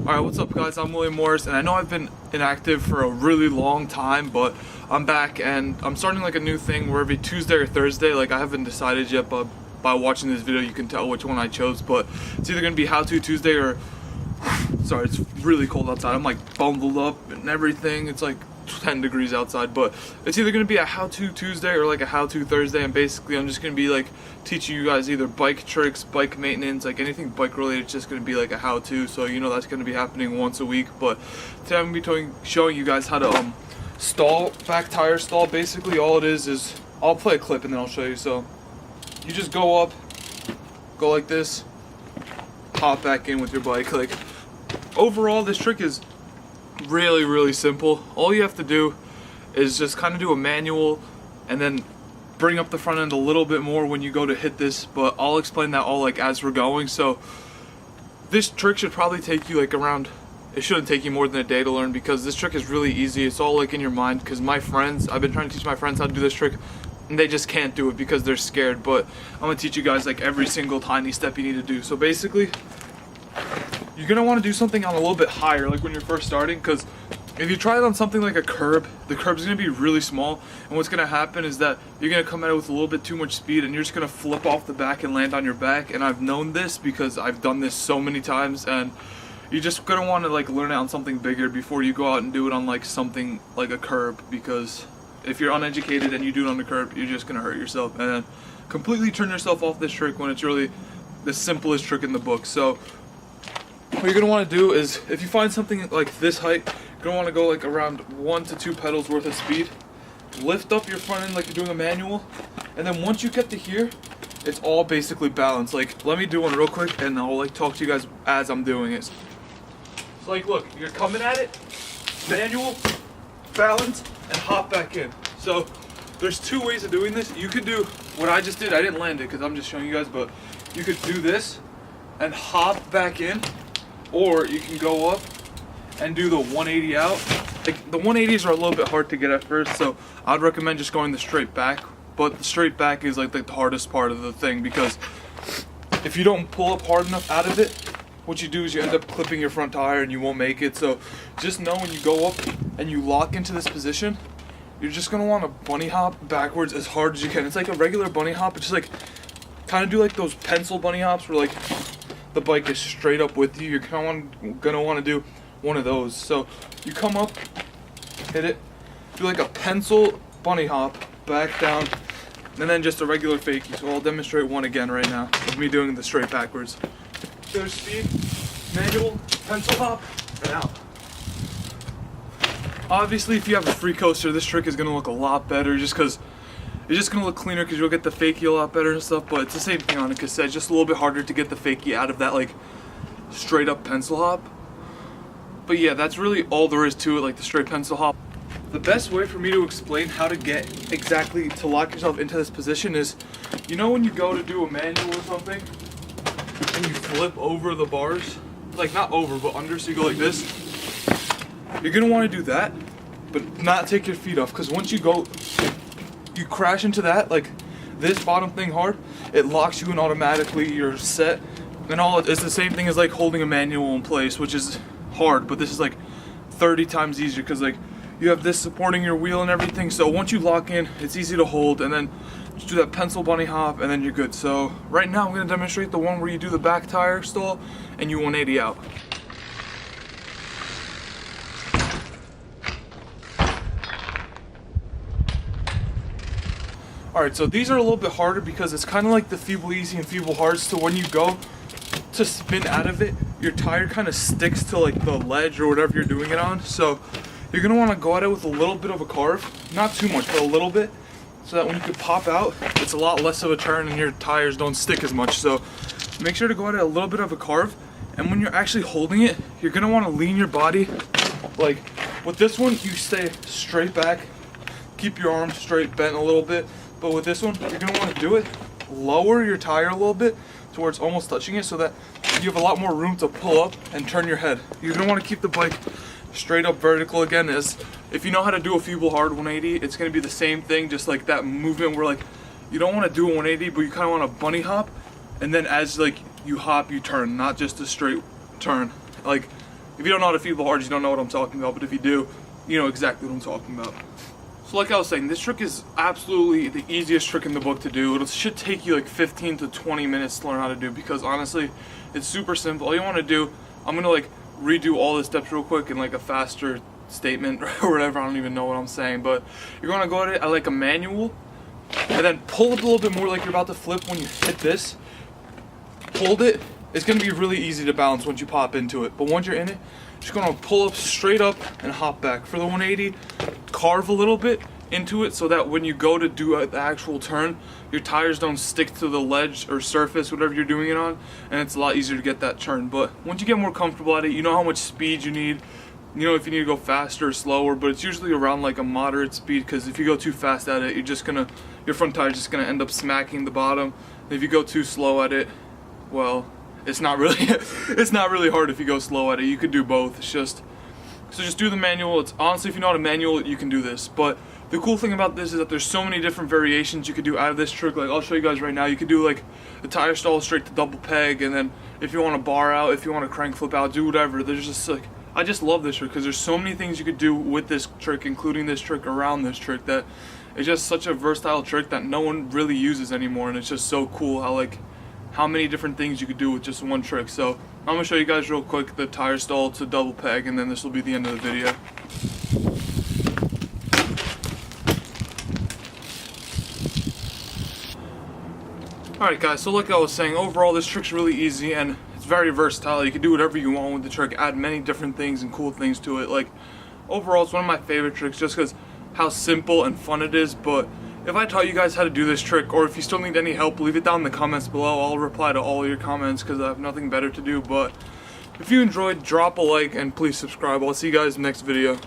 Alright, what's up guys? I'm William Morris, and I know I've been inactive for a really long time, but I'm back and I'm starting like a new thing where every Tuesday or Thursday, like I haven't decided yet, but by watching this video you can tell which one I chose, but it's either going to be How-To Tuesday or, sorry, it's really cold outside, I'm like bundled up and everything, it's like 10 degrees outside, but it's either going to be a How-To Tuesday or like a How-To Thursday, and basically I'm just going to be like teaching you guys either bike tricks, bike maintenance, like anything bike related. It's just going to be like a how-to, so you know that's going to be happening once a week. But today I'm going to be showing you guys how to stall, back tire stall. Basically all it is I'll play a clip and then I'll show you. So you just go up, go like this, hop back in with your bike. Like overall this trick is really simple. All you have to do is just kind of do a manual and then bring up the front end a little bit more when you go to hit this, but I'll explain that all like as we're going. So this trick should probably take you like around, it shouldn't take you more than a day to learn, because this trick is really easy. It's all like in your mind, because my friends, I've been trying to teach my friends how to do this trick and they just can't do it because they're scared, but I'm gonna teach you guys like every single tiny step you need to do. So basically you're gonna want to do something on a little bit higher, like when you're first starting, because if you try it on something like a curb, the curb's gonna be really small, and what's gonna happen is that you're gonna come at it with a little bit too much speed and you're just gonna flip off the back and land on your back. And I've known this because I've done this so many times, and you're just gonna want to like learn it on something bigger before you go out and do it on like something like a curb, because if you're uneducated and you do it on the curb, you're just gonna hurt yourself and then completely turn yourself off this trick when it's really the simplest trick in the book. So what you're gonna want to do is, if you find something like this height, you're gonna want to go like around 1 to 2 pedals worth of speed, lift up your front end like you're doing a manual, and then once you get to here, it's all basically balanced. Like let me do one real quick and I'll like talk to you guys as I'm doing it. So like look, you're coming at it, manual, balance, and hop back in. So there's 2 ways of doing this. You could do what I just did. I didn't land it because I'm just showing you guys, but you could do this and hop back in, or you can go up and do the 180 out. Like the 180s are a little bit hard to get at first, so I'd recommend just going the straight back. But the straight back is like the hardest part of the thing, because if you don't pull up hard enough out of it, what you do is you end up clipping your front tire and you won't make it. So just know when you go up and you lock into this position, you're just gonna want to bunny hop backwards as hard as you can. It's like a regular bunny hop. It's just like kind of do like those pencil bunny hops where like the bike is straight up with you. You're gonna want to do one of those. So you come up, hit it, do like a pencil bunny hop, back down, and then just a regular fakie. So I'll demonstrate one again right now with me doing the straight backwards. There's speed, manual, pencil hop, and out. Obviously if you have a free coaster, this trick is gonna look a lot better, just because it's just gonna look cleaner because you'll get the fakie a lot better and stuff, but it's the same thing on a cassette, just a little bit harder to get the fakie out of that like straight up pencil hop. But yeah, that's really all there is to it, like the straight pencil hop. The best way for me to explain how to get exactly to lock yourself into this position is, you know when you go to do a manual or something and you flip over the bars, like not over but under, so you go like this, you're gonna want to do that but not take your feet off, because once you go, you crash into that, like this bottom thing hard, it locks you in automatically, you're set. And all it's the same thing as like holding a manual in place, which is hard, but this is like 30 times easier because like you have this supporting your wheel and everything. So once you lock in, it's easy to hold, and then just do that pencil bunny hop and then you're good. So right now I'm going to demonstrate the one where you do the back tire stall and you 180 out. Alright, so these are a little bit harder because it's kind of like the feeble easy and feeble hard. So when you go to spin out of it, your tire kind of sticks to like the ledge or whatever you're doing it on. So you're going to want to go at it with a little bit of a carve, not too much, but a little bit, so that when you can pop out, it's a lot less of a turn and your tires don't stick as much. So make sure to go at it a little bit of a carve, and when you're actually holding it, you're going to want to lean your body. Like with this one, you stay straight back, keep your arms straight, bent a little bit. But with this one, you're going to want to do it, lower your tire a little bit to where it's almost touching it, so that you have a lot more room to pull up and turn your head. You're going to want to keep the bike straight up vertical again. As if you know how to do a feeble hard 180, it's going to be the same thing, just like that movement where like you don't want to do a 180, but you kind of want to bunny hop, and then as like you hop, you turn, not just a straight turn. Like If you don't know how to feed the hard, you don't know what I'm talking about, but if you do, you know exactly what I'm talking about. So like I was saying, this trick is absolutely the easiest trick in the book to do. It should take you like 15 to 20 minutes to learn how to do, because honestly, it's super simple. All you want to do, I'm going to like redo all the steps real quick in like a faster statement or whatever. I don't even know what I'm saying, but you're going to go at it at like a manual, and then pull it a little bit more like you're about to flip. When you hit this, hold it. It's going to be really easy to balance once you pop into it, but once you're in it, just going to pull up straight up and hop back. For the 180, carve a little bit into it so that when you go to do the actual turn, your tires don't stick to the ledge or surface, whatever you're doing it on, and it's a lot easier to get that turn. But once you get more comfortable at it, you know how much speed you need. You know if you need to go faster or slower, but it's usually around like a moderate speed, because if you go too fast at it, your front tire is just gonna end up smacking the bottom. And if you go too slow at it, well, it's not really hard if you go slow at it. You could do both. So just do the manual. It's honestly, if you know how to manual it, you can do this. But the cool thing about this is that there's so many different variations you could do out of this trick. Like I'll show you guys right now. You could do like the tire stall straight to double peg, and then if you want to bar out, if you want to crank flip out, do whatever. There's just like, I just love this trick because there's so many things you could do with this trick, including this trick around this trick, that it's just such a versatile trick that no one really uses anymore. And it's just so cool how many different things you could do with just one trick. So I'm gonna show you guys real quick the tire stall to double peg, and then this will be the end of the video. Alright guys, so like I was saying, overall this trick's really easy and it's very versatile. You can do whatever you want with the trick, add many different things and cool things to it. Like overall, it's one of my favorite tricks just because how simple and fun it is. But if I taught you guys how to do this trick, or if you still need any help, leave it down in the comments below. I'll reply to all your comments because I have nothing better to do. But if you enjoyed, drop a like and please subscribe. I'll see you guys in the next video.